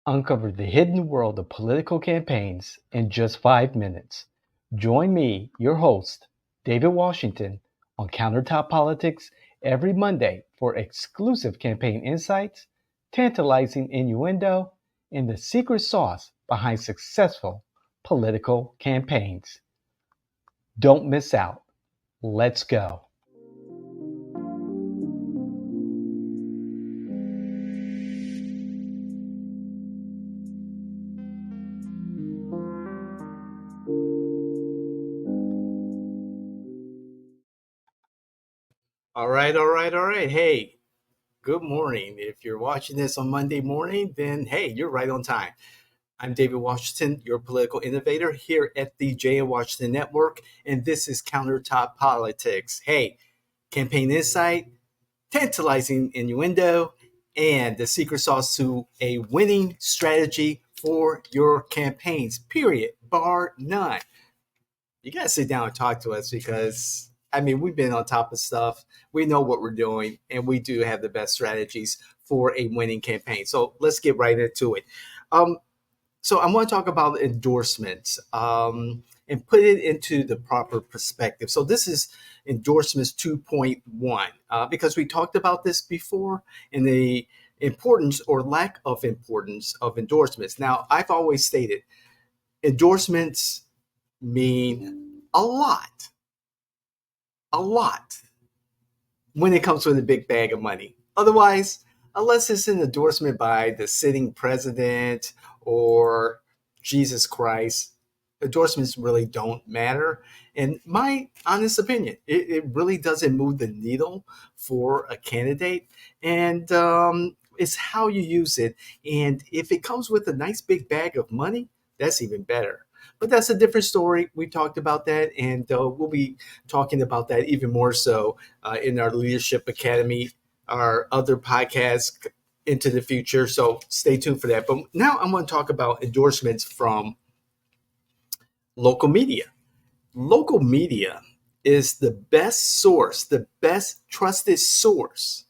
Uncover the hidden world of political campaigns in just 5 minutes. Join me, your host, David Washington, on Countertop Politics every Monday for exclusive campaign insights, tantalizing innuendo, and the secret sauce behind successful political campaigns. Don't miss out. Let's go. All right. Hey, good morning. If you're watching this on Monday morning, then hey, you're right on time. I'm David Washington, your political innovator here at the J.N. Washington Network, and this is Countertop Politics. Hey, campaign insight, tantalizing innuendo, and the secret sauce to a winning strategy for your campaigns, period, bar none. You got to sit down and talk to us because I mean we've been on top of stuff. We know what we're doing, and we do have the best strategies for a winning campaign. So let's get right into it. Um, so I want to talk about endorsements and put it into the proper perspective. So this is endorsements 2.1 because we talked about this before in the importance or lack of importance of endorsements. Now I've always stated endorsements mean a lot when it comes with a big bag of money. Otherwise, unless it's an endorsement by the sitting president or Jesus Christ, endorsements really don't matter. In my honest opinion, it really doesn't move the needle for a candidate. And it's how you use it. And if it comes with a nice big bag of money, that's even better. But that's a different story. We talked about that, and we'll be talking about that even more so in our Leadership Academy, our other podcasts into the future. So stay tuned for that. But now I'm going to talk about endorsements from local media. Local media is the best source, the best trusted source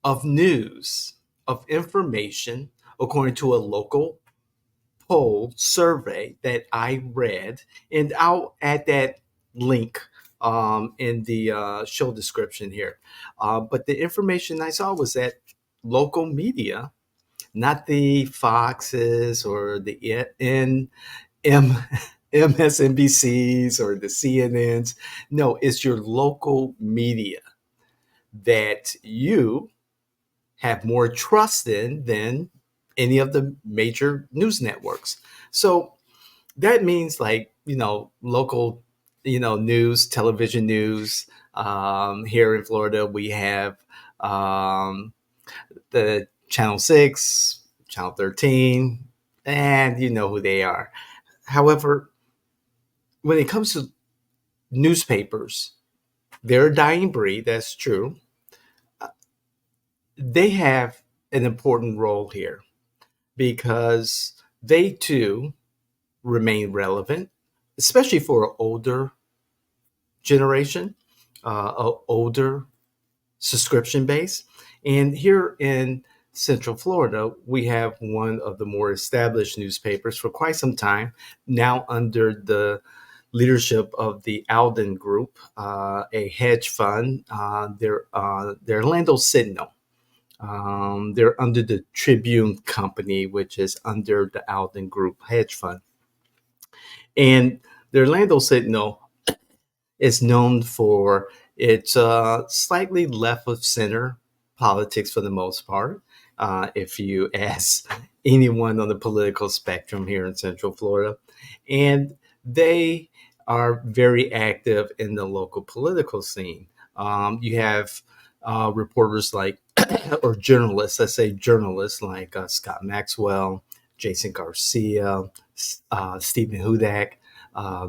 of news, of information, according to a local poll survey that I read, and I'll add that link in the show description here. But the information I saw was that local media, not the Foxes or the M, MSNBCs or the CNNs. No, it's your local media that you have more trust in than any of the major news networks. So that means like, local, news, television news. Here in Florida, we have the Channel 6, Channel 13, and you know who they are. However, when it comes to newspapers, they're a dying breed, that's true. They have an important role here because they too remain relevant, especially for an older generation, older subscription base. And here in Central Florida, we have one of the more established newspapers for quite some time, now under the leadership of the Alden Group, a hedge fund. They're Orlando Sentinel. They're under the Tribune Company, which is under the Alden Group hedge fund. And the Orlando Sentinel is known for its slightly left of center politics for the most part. If you ask anyone on the political spectrum here in Central Florida, and they are very active in the local political scene. You have reporters like, or journalists, let's say journalists like Scott Maxwell, Jason Garcia, Stephen Hudak.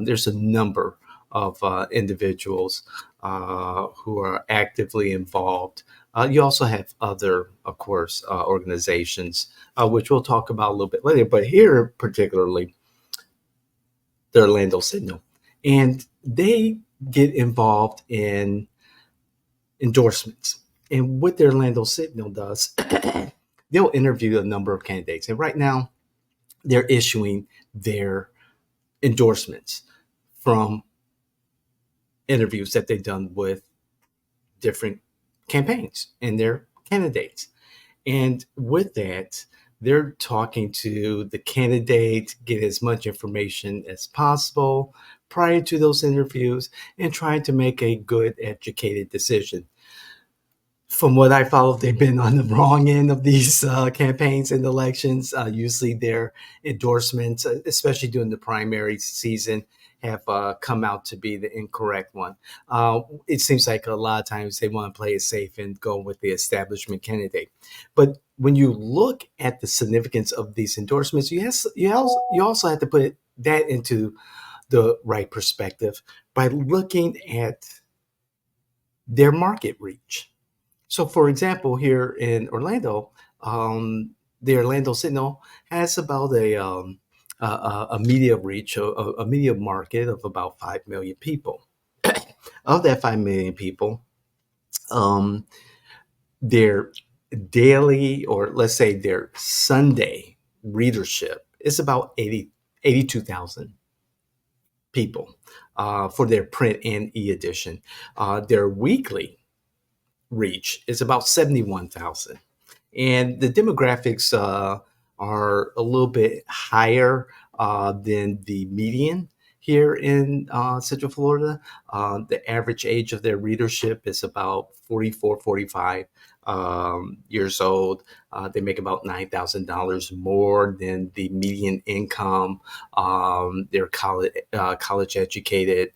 There's a number of individuals who are actively involved. You also have other, of course, organizations, which we'll talk about a little bit later. But here, particularly, the Orlando Sentinel. And they get involved in endorsements. And what the Orlando Sentinel does, they'll interview a number of candidates. And right now, they're issuing their endorsements from interviews that they've done with different campaigns and their candidates. And with that, they're talking to the candidate, get as much information as possible prior to those interviews, and trying to make a good, educated decision. From what I follow, they've been on the wrong end of these campaigns and elections. Usually, their endorsements, especially during the primary season, have come out to be the incorrect one. It seems like a lot of times they want to play it safe and go with the establishment candidate. But when you look at the significance of these endorsements, you also have to put that into the right perspective by looking at their market reach. So, for example, here in Orlando, the Orlando Sentinel has about a media reach, a media market of about 5 million people. Of that 5 million people, um, their daily, or let's say their Sunday readership is about 82,000 people for their print and e edition. Their weekly reach is about 71,000. And the demographics are a little bit higher than the median here in Central Florida. The average age of their readership is about 44, 45 years old. They make about $9,000 more than the median income. They're college educated.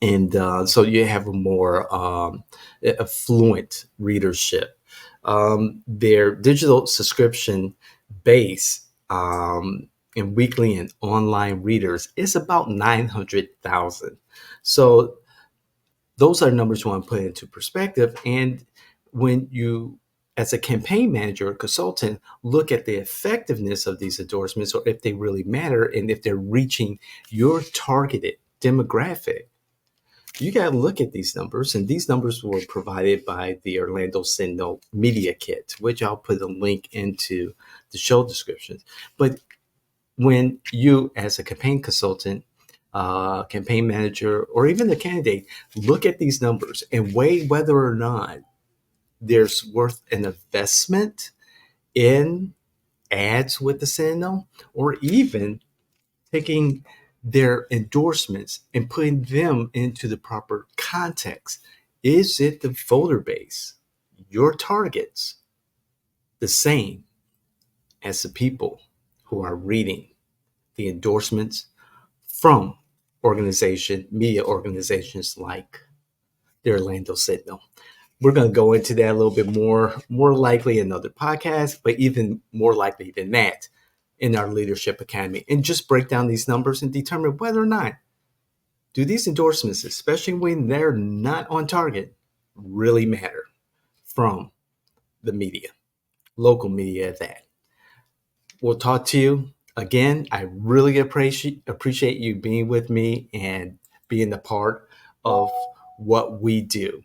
And so you have a more affluent readership. Their digital subscription base in weekly and online readers is about 900,000. So those are numbers you want to put into perspective. And when you, as a campaign manager or consultant, look at the effectiveness of these endorsements, or if they really matter and if they're reaching your targeted demographic, you got to look at these numbers, and these numbers were provided by the Orlando Sentinel Media Kit, which I'll put a link into the show descriptions. But when you, as a campaign consultant, campaign manager, or even the candidate, look at these numbers and weigh whether or not there's worth an investment in ads with the Sentinel, or even taking their endorsements and putting them into the proper context. Is it the voter base, your targets, the same as the people who are reading the endorsements from media organizations like the Orlando Sentinel? We're going to go into that a little bit more likely in another podcast, but even more likely than that in our Leadership Academy, and just break down these numbers and determine whether or not do these endorsements, especially when they're not on target, really matter from the media, local media at that. We'll talk to you again. I really appreciate you being with me and being a part of what we do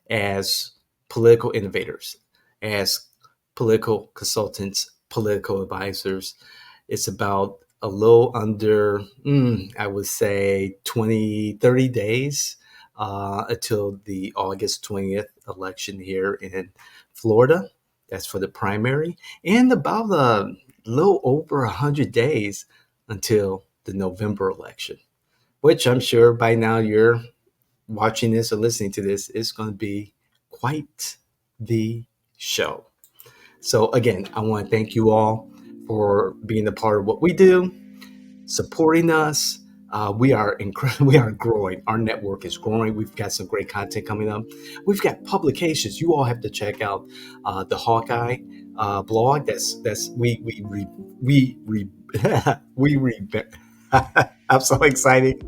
as political innovators, as political consultants, political advisors. It's about a little under, I would say, 20, 30 days until the August 20th election here in Florida. That's for the primary. And about a little over 100 days until the November election, which I'm sure by now you're watching this or listening to this is going to be quite the show. So, again, I want to thank you all for being a part of what we do, supporting us. We are growing. Our network is growing. We've got some great content coming up. We've got publications. You all have to check out the Hawkeye blog. That's we re, we re. I'm so excited,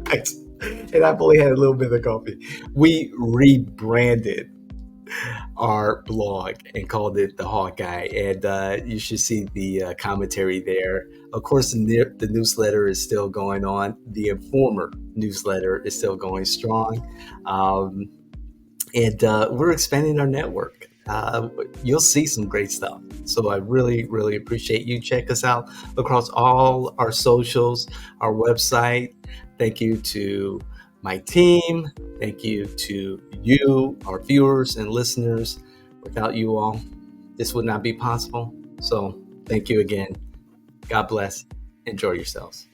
and I've only had a little bit of coffee. We rebranded our blog and called it the Hawkeye, and you should see the commentary there. Of course, the newsletter is still going on. The Informer newsletter is still going strong, and we're expanding our network. uh, you'll see some great stuff. So I really, really appreciate you. Check us out across all our socials, our website. Thank you to my team. Thank you to you, our viewers and listeners. Without you all, this would not be possible. So thank you again. God bless. Enjoy yourselves.